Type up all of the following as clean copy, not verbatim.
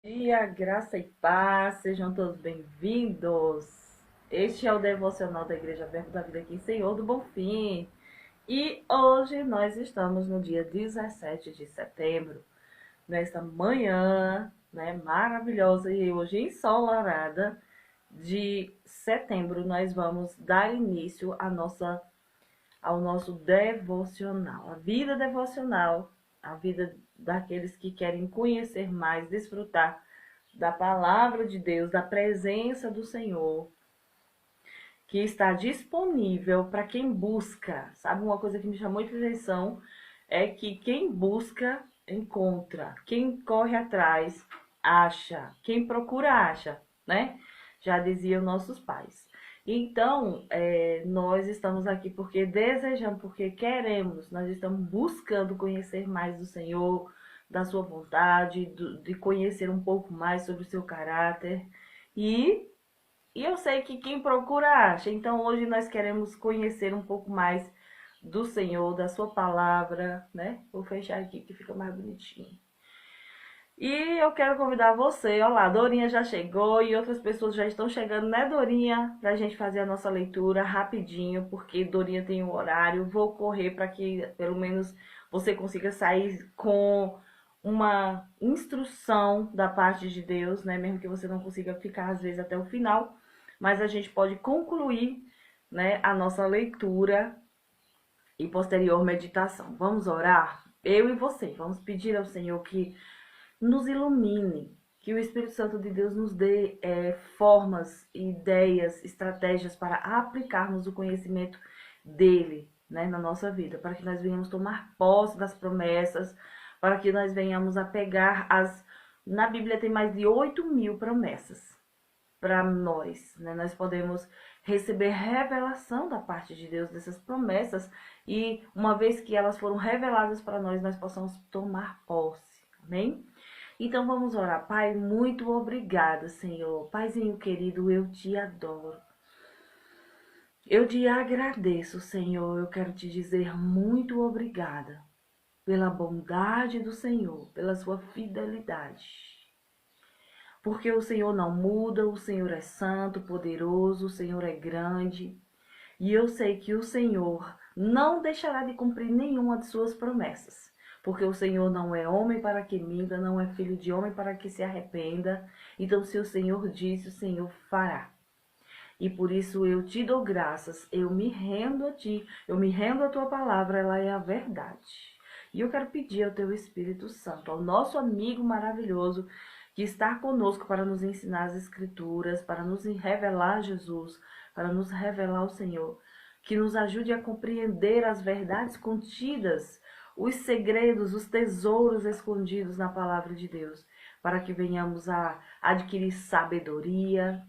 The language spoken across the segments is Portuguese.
Dia, graça e paz, sejam todos bem-vindos. Este é o devocional da Igreja Verbo da Vida aqui, Senhor do Bom Fim. E hoje nós estamos no dia 17 de setembro, nesta manhã, maravilhosa e hoje ensolarada de setembro, nós vamos dar início ao nosso devocional, a vida devocional, a vida daqueles que querem conhecer mais, desfrutar da palavra de Deus, da presença do Senhor, que está disponível para quem busca. Sabe, uma coisa que me chamou muita atenção é que quem busca, encontra. Quem corre atrás, acha. Quem procura, acha, né? Já diziam nossos pais. Então, nós estamos aqui porque desejamos, porque queremos, nós estamos buscando conhecer mais do Senhor, da sua vontade, de conhecer um pouco mais sobre o seu caráter. E, e eu sei que quem procura acha. Então, hoje nós queremos conhecer um pouco mais do Senhor, da sua palavra, né? Vou fechar aqui que fica mais bonitinho. E eu quero convidar você, olha lá, Dorinha já chegou e outras pessoas já estão chegando, né, Dorinha? Pra gente fazer a nossa leitura rapidinho, porque Dorinha tem um horário. Vou correr para que pelo menos você consiga sair com uma instrução da parte de Deus, né? Mesmo que você não consiga ficar às vezes até o final, mas a gente pode concluir, né, a nossa leitura e posterior meditação. Vamos orar? Eu e você, vamos pedir ao Senhor que nos ilumine, que o Espírito Santo de Deus nos dê formas, ideias, estratégias para aplicarmos o conhecimento dele, né, na nossa vida, para que nós venhamos tomar posse das promessas, para que nós venhamos a pegar as... Na Bíblia tem mais de 8.000 promessas para nós, né? Nós podemos receber revelação da parte de Deus dessas promessas e uma vez que elas foram reveladas para nós, nós possamos tomar posse, amém? Então vamos orar. Pai, muito obrigada, Senhor. Paizinho querido, eu te adoro. Eu te agradeço, Senhor. Eu quero te dizer muito obrigada pela bondade do Senhor, pela sua fidelidade. Porque o Senhor não muda, o Senhor é santo, poderoso, o Senhor é grande. E eu sei que o Senhor não deixará de cumprir nenhuma de suas promessas. Porque o Senhor não é homem para que minta, não é filho de homem para que se arrependa. Então, se o Senhor disse, o Senhor fará. E por isso eu te dou graças, eu me rendo a ti, eu me rendo à tua palavra, ela é a verdade. E eu quero pedir ao teu Espírito Santo, ao nosso amigo maravilhoso, que está conosco para nos ensinar as Escrituras, para nos revelar Jesus, para nos revelar o Senhor, que nos ajude a compreender as verdades contidas, os segredos, os tesouros escondidos na palavra de Deus, para que venhamos a adquirir sabedoria,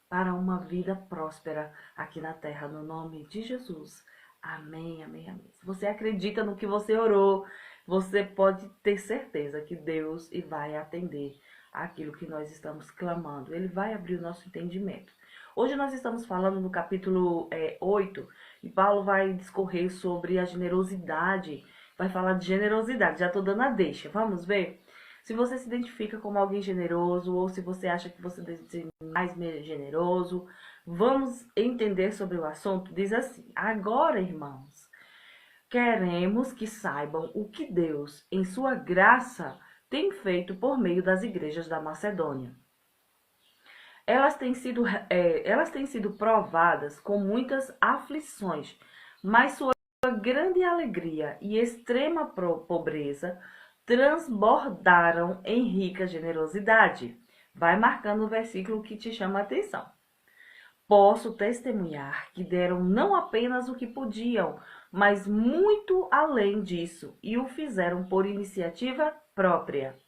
para uma vida próspera aqui na terra, no nome de Jesus. Amém, amém, amém. Se você acredita no que você orou, você pode ter certeza que Deus vai atender aquilo que nós estamos clamando. Ele vai abrir o nosso entendimento. Hoje nós estamos falando no capítulo 8, e Paulo vai discorrer sobre a generosidade. Vai falar de generosidade, já estou dando a deixa. Vamos ver? Se você se identifica como alguém generoso ou se você acha que você deve ser mais generoso, vamos entender sobre o assunto. Diz assim: agora, irmãos, queremos que saibam o que Deus, em sua graça, tem feito por meio das igrejas da Macedônia. Elas têm sido provadas com muitas aflições, mas sua grande alegria e extrema pobreza transbordaram em rica generosidade. Vai marcando o versículo que te chama a atenção. Posso testemunhar que deram não apenas o que podiam, mas muito além disso, e o fizeram por iniciativa própria.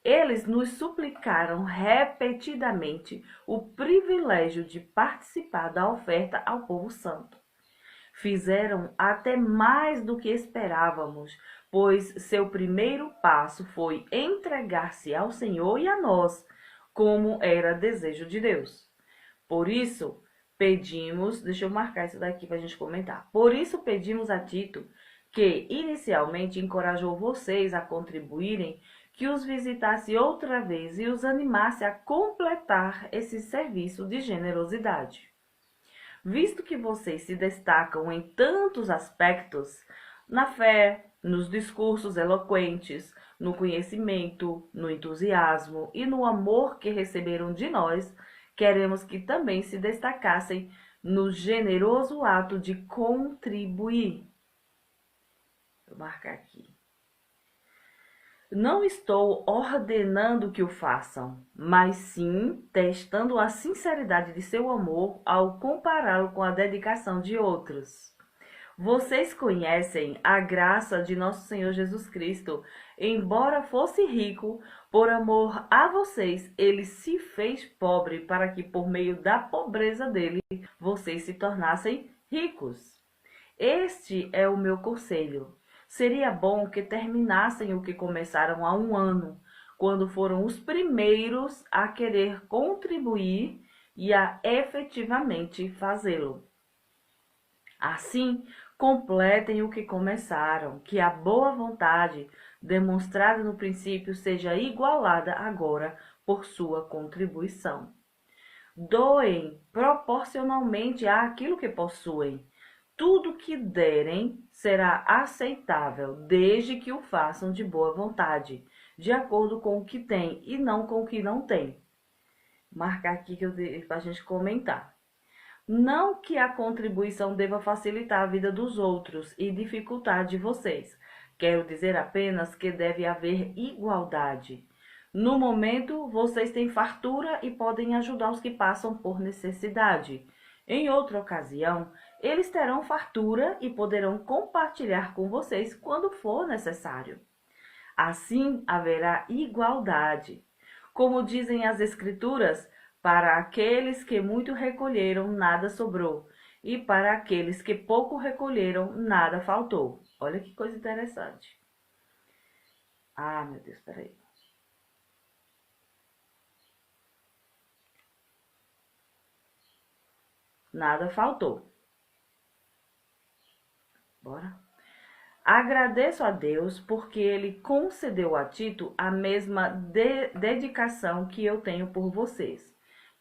Eles nos suplicaram repetidamente o privilégio de participar da oferta ao povo santo. Fizeram até mais do que esperávamos, pois seu primeiro passo foi entregar-se ao Senhor e a nós, como era desejo de Deus. Por isso, pedimos, deixa eu marcar isso daqui para a gente comentar. Por isso pedimos a Tito, que inicialmente encorajou vocês a contribuírem, que os visitasse outra vez e os animasse a completar esse serviço de generosidade. Visto que vocês se destacam em tantos aspectos, na fé, nos discursos eloquentes, no conhecimento, no entusiasmo e no amor que receberam de nós, queremos que também se destacassem no generoso ato de contribuir. Vou marcar aqui. Não estou ordenando que o façam, mas sim testando a sinceridade de seu amor ao compará-lo com a dedicação de outros. Vocês conhecem a graça de nosso Senhor Jesus Cristo. Embora fosse rico, por amor a vocês, ele se fez pobre para que por meio da pobreza dele, vocês se tornassem ricos. Este é o meu conselho. Seria bom que terminassem o que começaram há um ano, quando foram os primeiros a querer contribuir e a efetivamente fazê-lo. Assim, completem o que começaram, que a boa vontade demonstrada no princípio seja igualada agora por sua contribuição. Doem proporcionalmente àquilo que possuem. Tudo que derem será aceitável, desde que o façam de boa vontade, de acordo com o que tem e não com o que não tem. Marcar aqui para a gente comentar. Não que a contribuição deva facilitar a vida dos outros e dificultar de vocês. Quero dizer apenas que deve haver igualdade. No momento, vocês têm fartura e podem ajudar os que passam por necessidade. Em outra ocasião, eles terão fartura e poderão compartilhar com vocês quando for necessário. Assim haverá igualdade. Como dizem as Escrituras, para aqueles que muito recolheram, nada sobrou, e para aqueles que pouco recolheram, nada faltou. Olha que coisa interessante. Ah, meu Deus, peraí. Nada faltou. Bora? Agradeço a Deus porque Ele concedeu a Tito a mesma dedicação que eu tenho por vocês.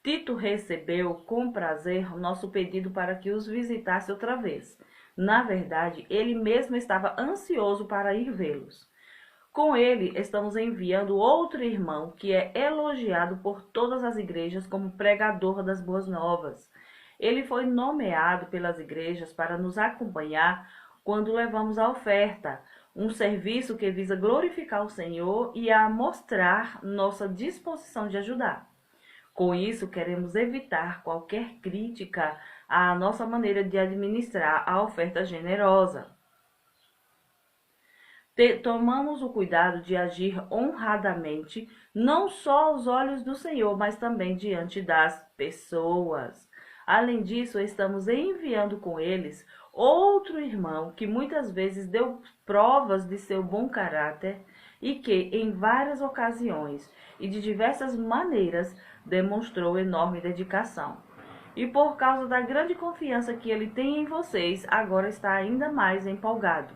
Tito recebeu com prazer o nosso pedido para que os visitasse outra vez. Na verdade, ele mesmo estava ansioso para ir vê-los. Com ele, estamos enviando outro irmão que é elogiado por todas as igrejas como pregador das boas novas. Ele foi nomeado pelas igrejas para nos acompanhar quando levamos a oferta, um serviço que visa glorificar o Senhor e a mostrar nossa disposição de ajudar. Com isso, queremos evitar qualquer crítica à nossa maneira de administrar a oferta generosa. Tomamos o cuidado de agir honradamente, não só aos olhos do Senhor, mas também diante das pessoas. Além disso, estamos enviando com eles outro irmão que muitas vezes deu provas de seu bom caráter e que, em várias ocasiões e de diversas maneiras, demonstrou enorme dedicação. E por causa da grande confiança que ele tem em vocês, agora está ainda mais empolgado.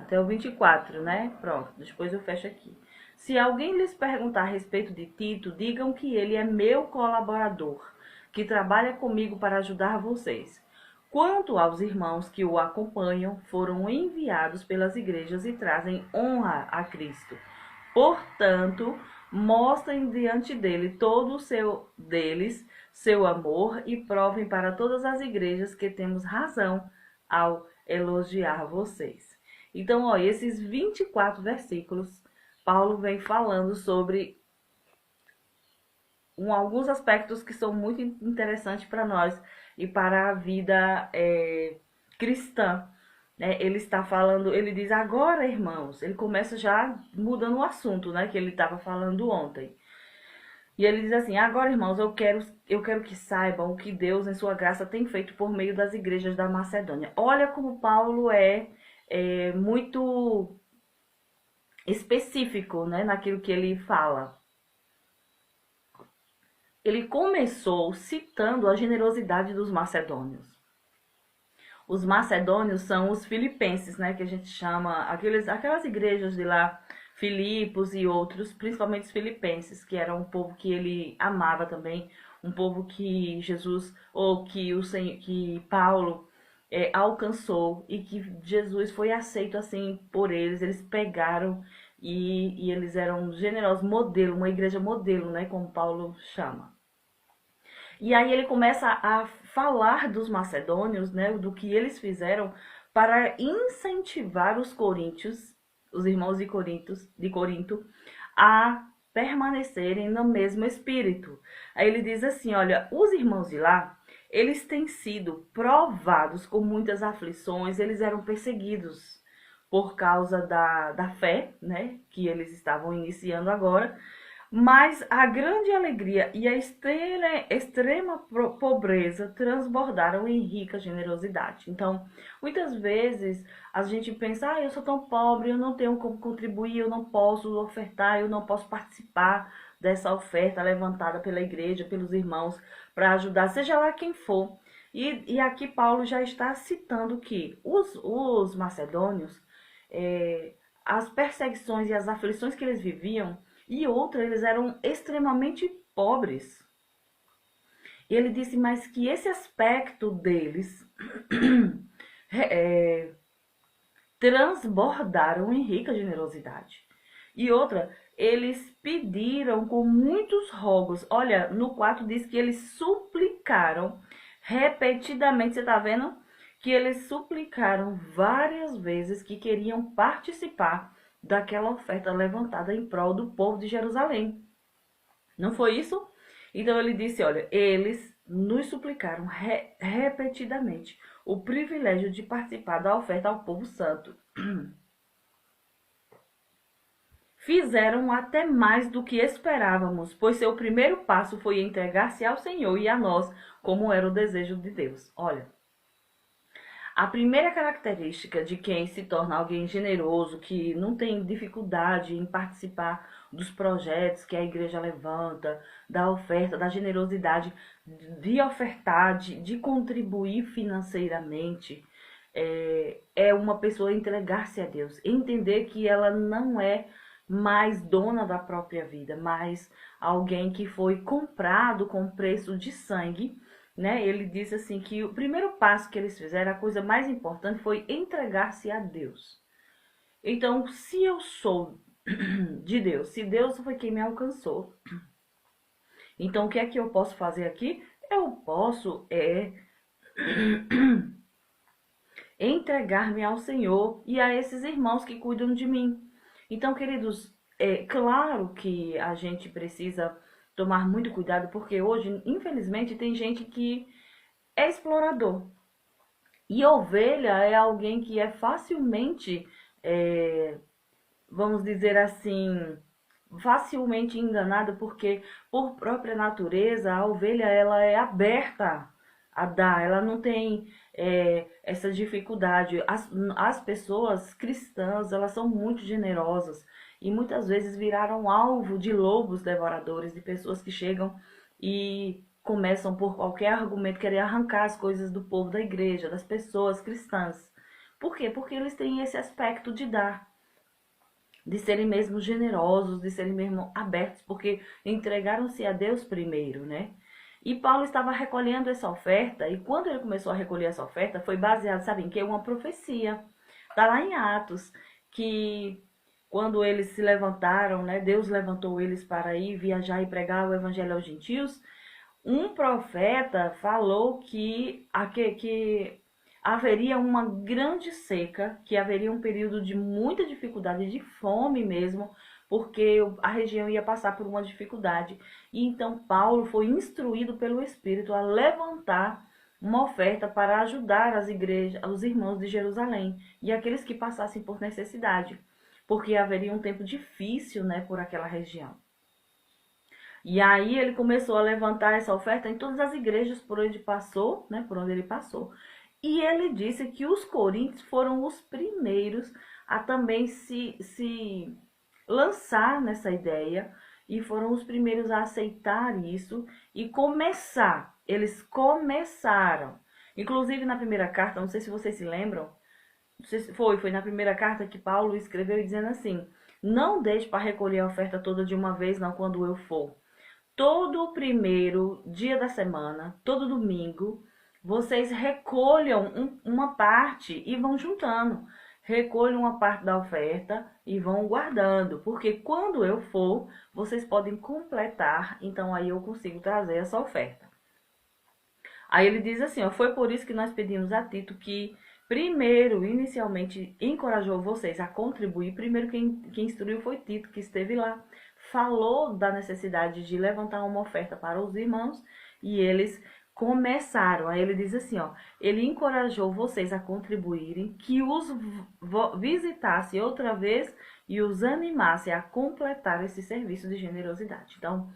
Até o 24, né? Pronto, depois eu fecho aqui. Se alguém lhes perguntar a respeito de Tito, digam que ele é meu colaborador, que trabalha comigo para ajudar vocês. Quanto aos irmãos que o acompanham, foram enviados pelas igrejas e trazem honra a Cristo. Portanto, mostrem diante dele todo o seu amor e provem para todas as igrejas que temos razão ao elogiar vocês. Então, ó, esses 24 versículos, Paulo vem falando sobre alguns aspectos que são muito interessantes para nós e para a vida cristã. Ele está falando, ele diz agora, irmãos, ele começa já mudando o assunto, né, que ele estava falando ontem. E ele diz assim, agora, irmãos, eu quero que saibam o que Deus, em sua graça, tem feito por meio das igrejas da Macedônia. Olha como Paulo é muito específico, né, naquilo que ele fala. Ele começou citando a generosidade dos macedônios. Os macedônios são os filipenses, né, que a gente chama, aquelas igrejas de lá, Filipos e outros, principalmente os filipenses, que era um povo que ele amava também, um povo que Jesus, ou que o Senhor, que Paulo alcançou e que Jesus foi aceito assim por eles. Eles pegaram e eles eram generosos, modelo, uma igreja modelo, né, como Paulo chama. E aí ele começa a falar dos macedônios, né, do que eles fizeram para incentivar os coríntios, os irmãos de Corinto, a permanecerem no mesmo espírito. Aí ele diz assim, olha, os irmãos de lá, eles têm sido provados com muitas aflições, eles eram perseguidos por causa da fé, né, que eles estavam iniciando agora, mas a grande alegria e a extrema pobreza transbordaram em rica generosidade. Então, muitas vezes a gente pensa, eu sou tão pobre, eu não tenho como contribuir, eu não posso ofertar, eu não posso participar dessa oferta levantada pela igreja, pelos irmãos, para ajudar, seja lá quem for. E aqui Paulo já está citando que os macedônios, as perseguições e as aflições que eles viviam, e outra, eles eram extremamente pobres. E ele disse, mas que esse aspecto deles transbordaram em rica generosidade. E outra, eles pediram com muitos rogos. Olha, no 4 diz que eles suplicaram repetidamente. Você tá vendo? Que eles suplicaram várias vezes que queriam participar daquela oferta levantada em prol do povo de Jerusalém. Não foi isso? Então ele disse, olha, eles nos suplicaram repetidamente o privilégio de participar da oferta ao povo santo. Fizeram até mais do que esperávamos, pois seu primeiro passo foi entregar-se ao Senhor e a nós, como era o desejo de Deus. Olha, a primeira característica de quem se torna alguém generoso, que não tem dificuldade em participar dos projetos que a igreja levanta, da oferta, da generosidade, de ofertar, de contribuir financeiramente, é uma pessoa entregar-se a Deus, entender que ela não é mais dona da própria vida, mas alguém que foi comprado com preço de sangue, né? Ele disse assim que o primeiro passo que eles fizeram, a coisa mais importante foi entregar-se a Deus. Então, se eu sou de Deus, se Deus foi quem me alcançou, então o que é que eu posso fazer aqui? Eu posso entregar-me ao Senhor e a esses irmãos que cuidam de mim. Então, queridos, é claro que a gente precisa tomar muito cuidado, porque hoje, infelizmente, tem gente que é explorador. E ovelha é alguém que é facilmente, vamos dizer assim, facilmente enganada, porque por própria natureza a ovelha ela é aberta a dar, ela não tem essa dificuldade. As pessoas cristãs, elas são muito generosas e muitas vezes viraram alvo de lobos devoradores, de pessoas que chegam e começam por qualquer argumento querer arrancar as coisas do povo da igreja, das pessoas cristãs. Por quê? Porque eles têm esse aspecto de dar, de serem mesmo generosos, de serem mesmo abertos, porque entregaram-se a Deus primeiro, né? E Paulo estava recolhendo essa oferta, e quando ele começou a recolher essa oferta, foi baseado, sabe em quê? Uma profecia. Está lá em Atos, que quando eles se levantaram, né? Deus levantou eles para ir viajar e pregar o evangelho aos gentios. Um profeta falou que haveria uma grande seca, que haveria um período de muita dificuldade, de fome mesmo, porque a região ia passar por uma dificuldade. E então Paulo foi instruído pelo Espírito a levantar uma oferta para ajudar as igrejas, os irmãos de Jerusalém e aqueles que passassem por necessidade, porque haveria um tempo difícil, né, por aquela região. E aí ele começou a levantar essa oferta em todas as igrejas por onde passou, né, por onde ele passou. E ele disse que os coríntios foram os primeiros a também se lançar nessa ideia e foram os primeiros a aceitar isso e começar. Eles começaram. Inclusive na primeira carta, não sei se vocês se lembram, não sei se foi na primeira carta que Paulo escreveu dizendo assim: Não deixe para recolher a oferta toda de uma vez, não, quando eu for. Todo primeiro dia da semana, todo domingo, vocês recolham uma parte e vão juntando. Recolham uma parte da oferta e vão guardando, porque quando eu for, vocês podem completar, então aí eu consigo trazer essa oferta. Aí ele diz assim, ó, foi por isso que nós pedimos a Tito que primeiro, inicialmente, encorajou vocês a contribuir. Primeiro quem instruiu foi Tito, que esteve lá, falou da necessidade de levantar uma oferta para os irmãos e eles começaram. Aí ele diz assim, ó, ele encorajou vocês a contribuírem, que os visitasse outra vez e os animasse a completar esse serviço de generosidade. Então,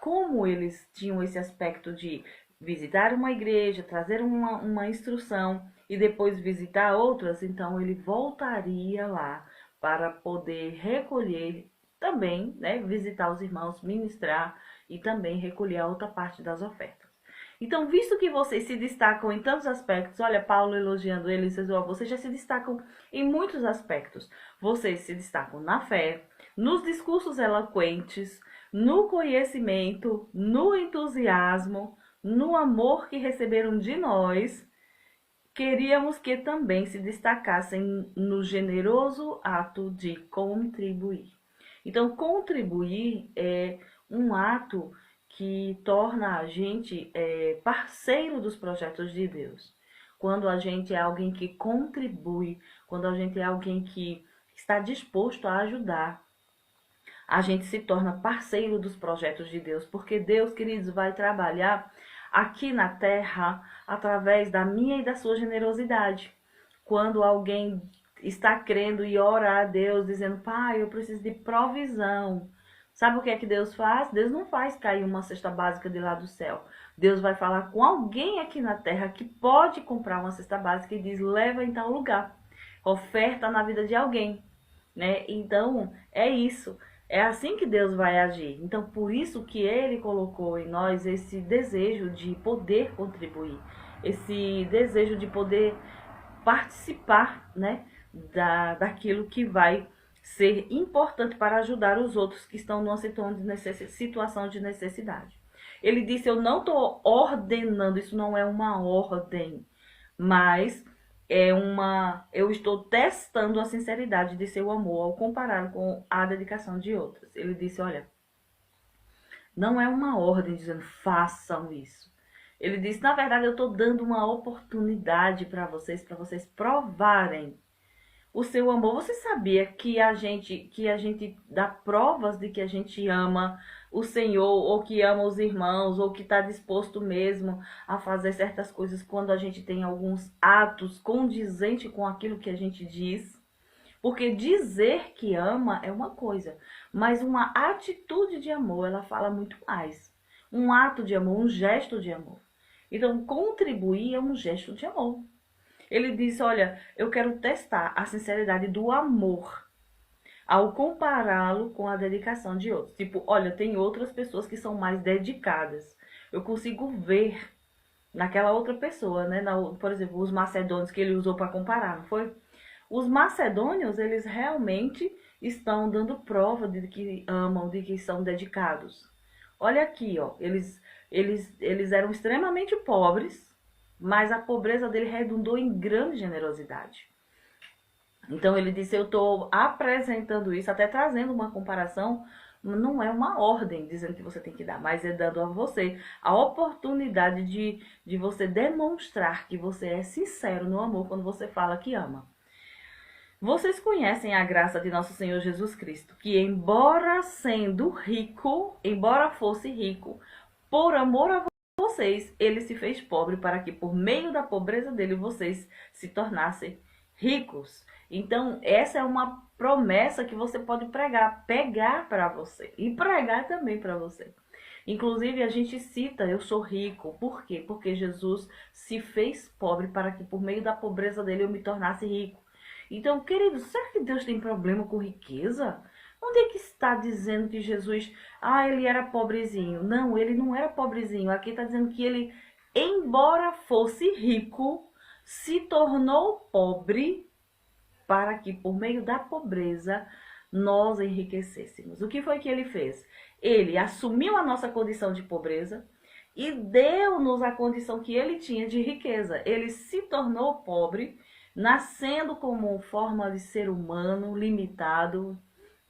como eles tinham esse aspecto de visitar uma igreja, trazer uma instrução e depois visitar outras, então ele voltaria lá para poder recolher também, né, visitar os irmãos, ministrar e também recolher a outra parte das ofertas. Então, visto que vocês se destacam em tantos aspectos, olha, Paulo elogiando eles, vocês já se destacam em muitos aspectos. Vocês se destacam na fé, nos discursos eloquentes, no conhecimento, no entusiasmo, no amor que receberam de nós. Queríamos que também se destacassem no generoso ato de contribuir. Então, contribuir é um ato que torna a gente parceiro dos projetos de Deus. Quando a gente é alguém que contribui, quando a gente é alguém que está disposto a ajudar, a gente se torna parceiro dos projetos de Deus, porque Deus, queridos, vai trabalhar aqui na terra através da minha e da sua generosidade. Quando alguém está crendo e ora a Deus, dizendo, Pai, eu preciso de provisão. Sabe o que é que Deus faz? Deus não faz cair uma cesta básica de lá do céu. Deus vai falar com alguém aqui na terra que pode comprar uma cesta básica e diz, leva em tal lugar. Oferta na vida de alguém, né? Então, é isso. É assim que Deus vai agir. Então, por isso que Ele colocou em nós esse desejo de poder contribuir, esse desejo de poder participar, né, daquilo que vai ser importante para ajudar os outros que estão numa situação de necessidade. Ele disse, eu não estou ordenando, isso não é uma ordem, mas eu estou testando a sinceridade de seu amor ao comparar com a dedicação de outras. Ele disse, olha, não é uma ordem dizendo façam isso. Ele disse, na verdade, eu estou dando uma oportunidade para vocês provarem o seu amor. Você sabia que a gente dá provas de que a gente ama o Senhor, ou que ama os irmãos, ou que está disposto mesmo a fazer certas coisas quando a gente tem alguns atos condizentes com aquilo que a gente diz? Porque dizer que ama é uma coisa, mas uma atitude de amor, ela fala muito mais. Um ato de amor, um gesto de amor. Então, contribuir é um gesto de amor. Ele disse, olha, eu quero testar a sinceridade do amor ao compará-lo com a dedicação de outros. Tipo, olha, tem outras pessoas que são mais dedicadas. Eu consigo ver naquela outra pessoa, né? Por exemplo, os macedônios que ele usou para comparar, não foi? Os macedônios, eles realmente estão dando prova de que amam, de que são dedicados. Olha aqui, ó, eles eram extremamente pobres, mas a pobreza dele redundou em grande generosidade. Então ele disse, eu estou apresentando isso, até trazendo uma comparação, não é uma ordem dizendo que você tem que dar, mas é dando a você a oportunidade de você demonstrar que você é sincero no amor quando você fala que ama. Vocês conhecem a graça de nosso Senhor Jesus Cristo, que embora sendo rico, embora fosse rico, por amor a vocês, ele se fez pobre para que por meio da pobreza dele vocês se tornassem ricos. Então, essa é uma promessa que você pode pegar para você e pregar também para você. Inclusive, a gente cita, eu sou rico. Por quê? Porque Jesus se fez pobre para que por meio da pobreza dele eu me tornasse rico. Então, queridos, será que Deus tem problema com riqueza? Onde é que está dizendo que Jesus, ele era pobrezinho? Não, ele não era pobrezinho. Aqui está dizendo que ele, embora fosse rico, se tornou pobre para que por meio da pobreza nós enriquecêssemos. O que foi que ele fez? Ele assumiu a nossa condição de pobreza e deu-nos a condição que ele tinha de riqueza. Ele se tornou pobre, nascendo como forma de ser humano, limitado,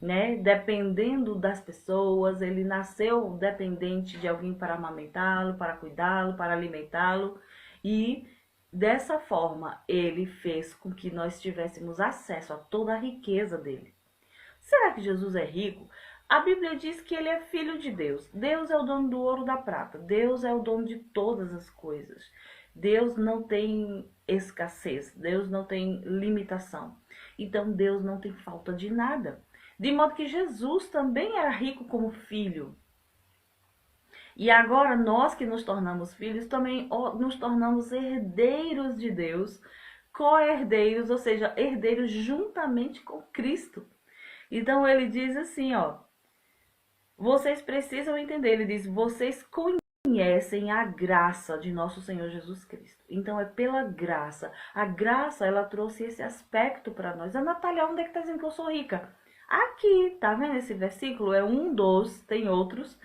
né? Dependendo das pessoas, ele nasceu dependente de alguém para amamentá-lo, para cuidá-lo, para alimentá-lo, e dessa forma ele fez com que nós tivéssemos acesso a toda a riqueza dele. Será que Jesus é rico? A Bíblia diz que ele é filho de Deus. Deus é o dono do ouro e da prata. Deus é o dono de todas as coisas. Deus não tem escassez. Deus não tem limitação. Então Deus não tem falta de nada. De modo que Jesus também era rico como filho. E agora nós que nos tornamos filhos também nos tornamos herdeiros de Deus, co-herdeiros, ou seja, herdeiros juntamente com Cristo. Então ele diz assim, ó, vocês precisam entender, ele diz, vocês conhecem a graça de nosso Senhor Jesus Cristo. Então é pela graça. A graça, ela trouxe esse aspecto para nós. A Natália, onde é que tá dizendo que eu sou rica? Aqui, tá vendo esse versículo? É um dos, tem outros,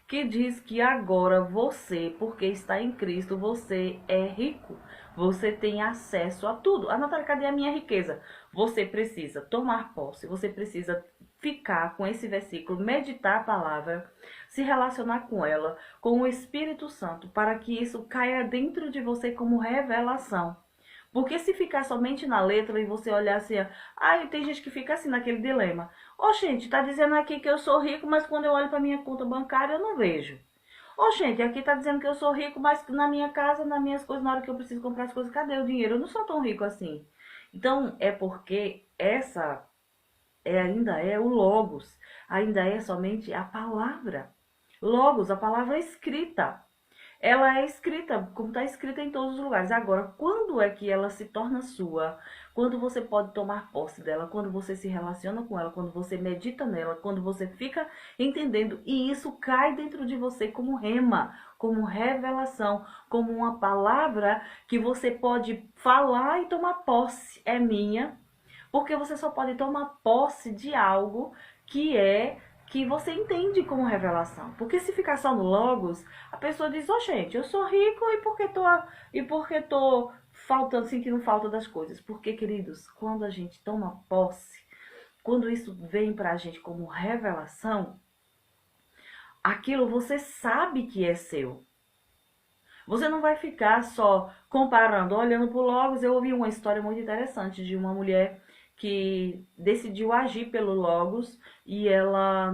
que diz que agora você, porque está em Cristo, você é rico. Você tem acesso a tudo. A Natália, cadê a minha riqueza? Você precisa tomar posse, você precisa ficar com esse versículo, meditar a palavra, se relacionar com ela, com o Espírito Santo, para que isso caia dentro de você como revelação. Porque se ficar somente na letra e você olhar assim, tem gente que fica assim naquele dilema. Gente, tá dizendo aqui que eu sou rico, mas quando eu olho para minha conta bancária eu não vejo. Gente, aqui tá dizendo que eu sou rico, mas na minha casa, nas minhas coisas, na hora que eu preciso comprar as coisas, cadê o dinheiro? Eu não sou tão rico assim. Então, é porque ainda é o Logos, ainda é somente a palavra. Logos, a palavra escrita. Ela é escrita, como está escrita em todos os lugares. Agora, quando é que ela se torna sua? Quando você pode tomar posse dela, quando você se relaciona com ela, quando você medita nela, quando você fica entendendo. E isso cai dentro de você como rema, como revelação, como uma palavra que você pode falar e tomar posse. É minha, porque você só pode tomar posse de algo que você entende como revelação. Porque se ficar só no Logos, a pessoa diz, gente, eu sou rico e porque tô faltando, sentindo falta das coisas. Porque, queridos, quando a gente toma posse, quando isso vem pra gente como revelação, aquilo você sabe que é seu. Você não vai ficar só comparando, olhando pro Logos. Eu ouvi uma história muito interessante de uma mulher que decidiu agir pelo Logos e ela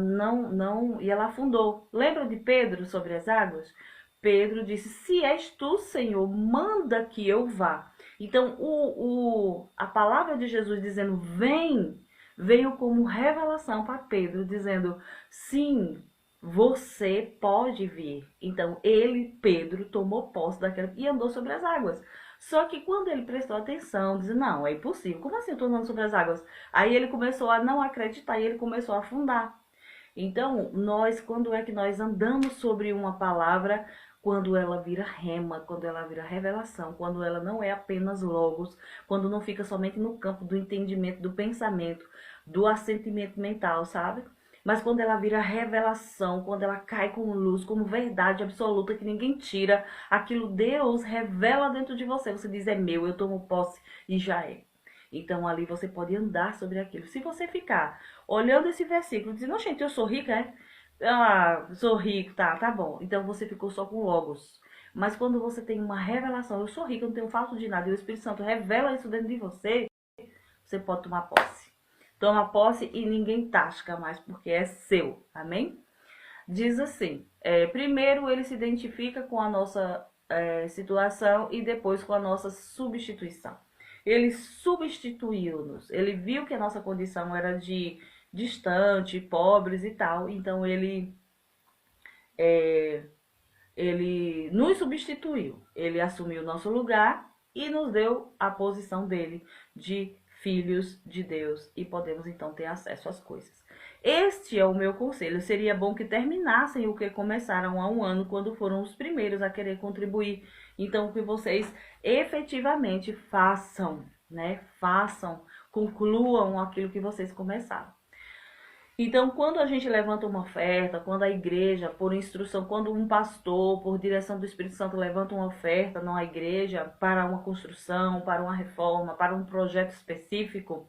e ela afundou. Lembra de Pedro sobre as águas? Pedro disse: "Se és tu, Senhor, manda que eu vá". Então, a palavra de Jesus dizendo vem, veio como revelação para Pedro, dizendo: sim, você pode vir. Então, Pedro, tomou posse daquela e andou sobre as águas. Só que quando ele prestou atenção, disse: não, é impossível. Como assim eu tô andando sobre as águas? Aí ele começou a não acreditar e ele começou a afundar. Então, quando é que nós andamos sobre uma palavra, quando ela vira rema, quando ela vira revelação, quando ela não é apenas logos, quando não fica somente no campo do entendimento, do pensamento, do assentimento mental, sabe? Mas quando ela vira revelação, quando ela cai como luz, como verdade absoluta que ninguém tira, aquilo Deus revela dentro de você. Você diz: é meu, eu tomo posse e já é. Então ali você pode andar sobre aquilo. Se você ficar olhando esse versículo, dizendo: gente, eu sou rica, é? Sou rico, tá bom. Então você ficou só com logos. Mas quando você tem uma revelação: eu sou rico, eu não tenho falta de nada, e o Espírito Santo revela isso dentro de você, você pode tomar posse. Toma posse e ninguém tasca mais, porque é seu. Amém? Diz assim, primeiro ele se identifica com a nossa situação e depois com a nossa substituição. Ele substituiu-nos. Ele viu que a nossa condição era de distante, pobres e tal. Então ele nos substituiu. Ele assumiu o nosso lugar e nos deu a posição dele de filhos de Deus e podemos então ter acesso às coisas. Este é o meu conselho. Seria bom que terminassem o que começaram há um ano, quando foram os primeiros a querer contribuir. Então, que vocês efetivamente façam, né? Façam, concluam aquilo que vocês começaram. Então, quando a gente levanta uma oferta, quando a igreja, por instrução, quando um pastor, por direção do Espírito Santo, levanta uma oferta na igreja para uma construção, para uma reforma, para um projeto específico,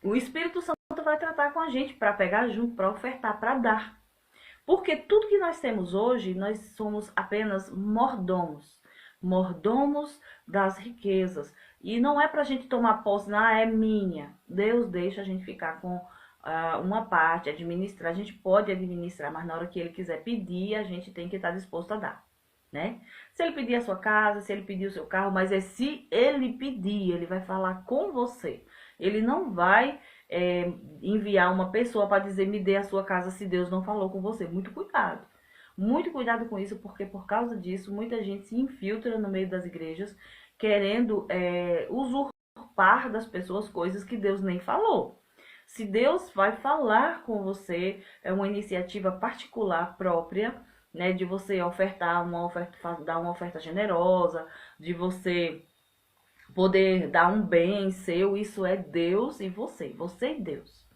o Espírito Santo vai tratar com a gente para pegar junto, para ofertar, para dar. Porque tudo que nós temos hoje, nós somos apenas mordomos. Mordomos das riquezas. E não é para a gente tomar posse, não, é minha. Deus deixa a gente ficar com uma parte, administrar. A gente pode administrar, mas na hora que ele quiser pedir, a gente tem que estar disposto a dar. Né? Se ele pedir a sua casa, se ele pedir o seu carro, mas é se ele pedir, ele vai falar com você. Ele não vai enviar uma pessoa para dizer me dê a sua casa se Deus não falou com você. Muito cuidado. Muito cuidado com isso, porque por causa disso muita gente se infiltra no meio das igrejas querendo usurpar das pessoas coisas que Deus nem falou. Se Deus vai falar com você, é uma iniciativa particular própria, né, de você ofertar uma oferta, dar uma oferta generosa, de você poder dar um bem seu, isso é Deus e você e Deus.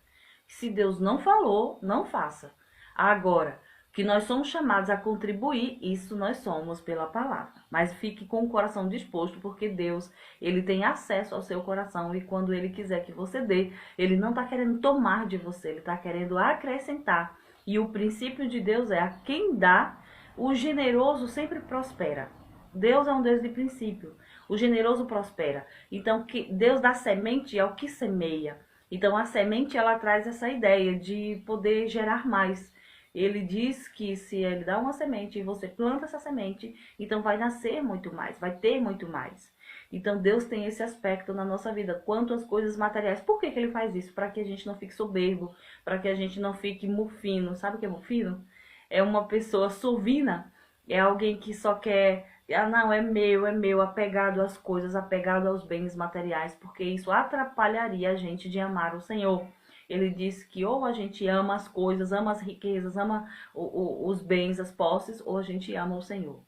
Se Deus não falou, não faça. Agora, que nós somos chamados a contribuir, isso nós somos pela palavra. Mas fique com o coração disposto, porque Deus, ele tem acesso ao seu coração e quando ele quiser que você dê, ele não está querendo tomar de você, ele está querendo acrescentar. E o princípio de Deus é: a quem dá, o generoso sempre prospera. Deus é um Deus de princípio. O generoso prospera. Então, que Deus dá semente ao que semeia. Então, a semente, ela traz essa ideia de poder gerar mais. Ele diz que se ele dá uma semente e você planta essa semente, então vai nascer muito mais, vai ter muito mais. Então, Deus tem esse aspecto na nossa vida, quanto às coisas materiais. Por que ele faz isso? Para que a gente não fique soberbo, para que a gente não fique mufino. Sabe o que é mufino? É uma pessoa sovina, é alguém que só quer não, é meu, apegado às coisas, apegado aos bens materiais, porque isso atrapalharia a gente de amar o Senhor. Ele diz que ou a gente ama as coisas, ama as riquezas, ama os bens, as posses, ou a gente ama o Senhor.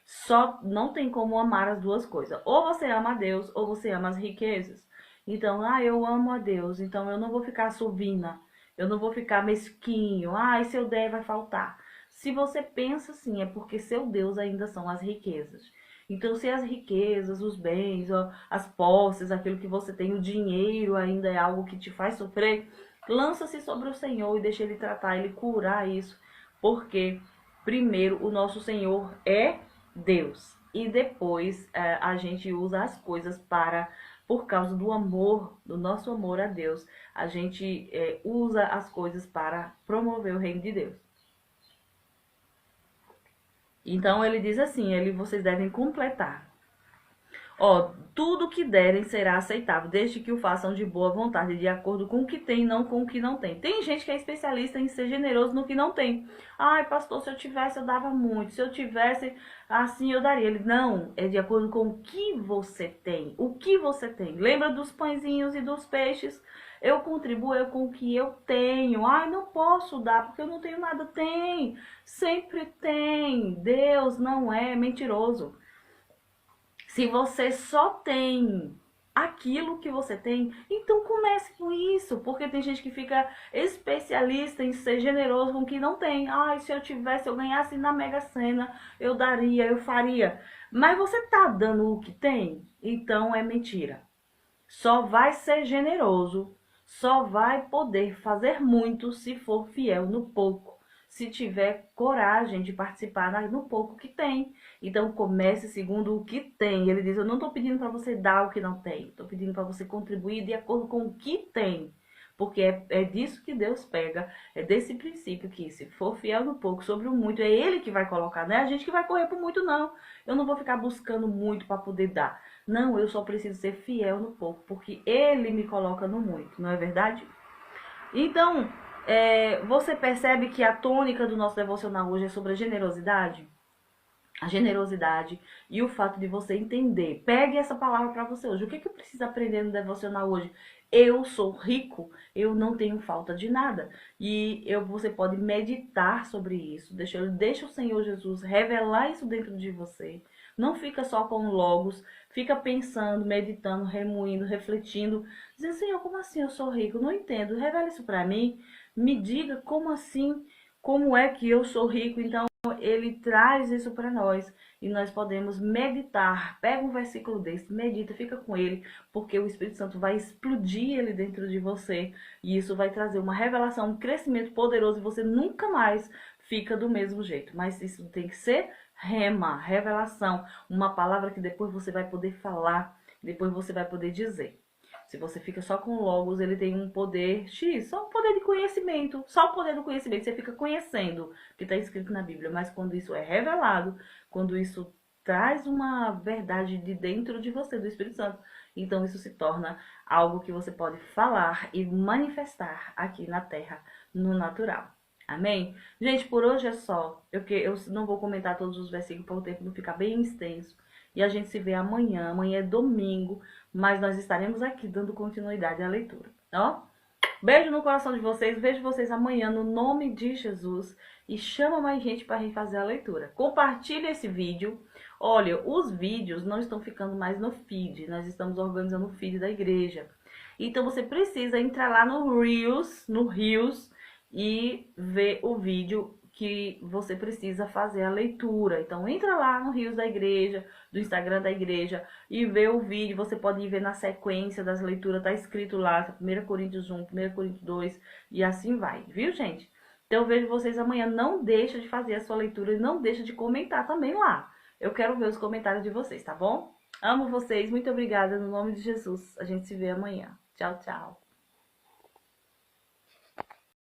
Só não tem como amar as duas coisas. Ou você ama a Deus, ou você ama as riquezas. Então, eu amo a Deus, então eu não vou ficar sovina, eu não vou ficar mesquinho, se eu der vai faltar. Se você pensa assim, é porque seu Deus ainda são as riquezas. Então, se as riquezas, os bens, as posses, aquilo que você tem, o dinheiro ainda é algo que te faz sofrer, lança-se sobre o Senhor e deixa Ele tratar, Ele curar isso. Porque, primeiro, o nosso Senhor é Deus. E depois a gente usa as coisas por causa do amor, do nosso amor a Deus, a gente usa as coisas para promover o reino de Deus. Então ele diz assim, vocês devem completar. Tudo que derem será aceitável, desde que o façam de boa vontade, de acordo com o que tem, não com o que não tem. Tem gente que é especialista em ser generoso no que não tem. Pastor, se eu tivesse, eu dava muito. Se eu tivesse, assim eu daria. Ele, não, é de acordo com o que você tem. O que você tem. Lembra dos pãezinhos e dos peixes? Eu contribuo com o que eu tenho. Não posso dar porque eu não tenho nada. Tem, sempre tem. Deus não é mentiroso. Se você só tem aquilo que você tem, então comece com isso, porque tem gente que fica especialista em ser generoso com o que não tem. Se eu tivesse, eu ganhasse na Mega Sena, eu daria, eu faria. Mas você tá dando o que tem? Então é mentira. Só vai ser generoso, só vai poder fazer muito se for fiel no pouco, se tiver coragem de participar no pouco que tem. Então comece segundo o que tem. Ele diz, eu não estou pedindo para você dar o que não tem, estou pedindo para você contribuir de acordo com o que tem. Porque é disso que Deus pega, é desse princípio que se for fiel no pouco, sobre o muito, é Ele que vai colocar, não é a gente que vai correr por muito, não. Eu não vou ficar buscando muito para poder dar. Não, eu só preciso ser fiel no pouco, porque Ele me coloca no muito, não é verdade? Então, você percebe que a tônica do nosso devocional hoje é sobre a generosidade? A generosidade e o fato de você entender. Pegue essa palavra para você hoje. O que eu preciso aprender no devocional hoje? Eu sou rico, eu não tenho falta de nada. E você pode meditar sobre isso. Deixa o Senhor Jesus revelar isso dentro de você. Não fica só com logos, fica pensando, meditando, remoendo, refletindo. Dizendo, Senhor, como assim eu sou rico? Não entendo, revela isso para mim. Me diga como assim, como é que eu sou rico? Então, ele traz isso para nós e nós podemos meditar. Pega um versículo desse, medita, fica com ele, porque o Espírito Santo vai explodir ele dentro de você e isso vai trazer uma revelação, um crescimento poderoso e você nunca mais fica do mesmo jeito. Mas isso tem que ser rema, revelação, uma palavra que depois você vai poder falar, depois você vai poder dizer. Se você fica só com logos, ele tem um poder X, só um poder de conhecimento, só o poder do conhecimento. Você fica conhecendo o que está escrito na Bíblia, mas quando isso é revelado, quando isso traz uma verdade de dentro de você, do Espírito Santo, então isso se torna algo que você pode falar e manifestar aqui na Terra, no natural. Amém? Gente, por hoje é só. Eu não vou comentar todos os versículos para o tempo não ficar bem extenso. E a gente se vê amanhã. Amanhã é domingo, mas nós estaremos aqui dando continuidade à leitura. Ó, beijo no coração de vocês. Vejo vocês amanhã no nome de Jesus. E chama mais gente para a gente fazer a leitura. Compartilha esse vídeo. Olha, os vídeos não estão ficando mais no feed. Nós estamos organizando o feed da igreja. Então você precisa entrar lá no Reels, e ver o vídeo que você precisa fazer a leitura. Então entra lá no Reels da igreja, do Instagram da igreja e vê o vídeo. Você pode ir ver na sequência das leituras, tá escrito lá, 1 Coríntios 1, 1 Coríntios 2 e assim vai, viu, gente? Então eu vejo vocês amanhã. Não deixa de fazer a sua leitura e não deixa de comentar também lá. Eu quero ver os comentários de vocês, tá bom? Amo vocês, muito obrigada no nome de Jesus. A gente se vê amanhã. Tchau, tchau.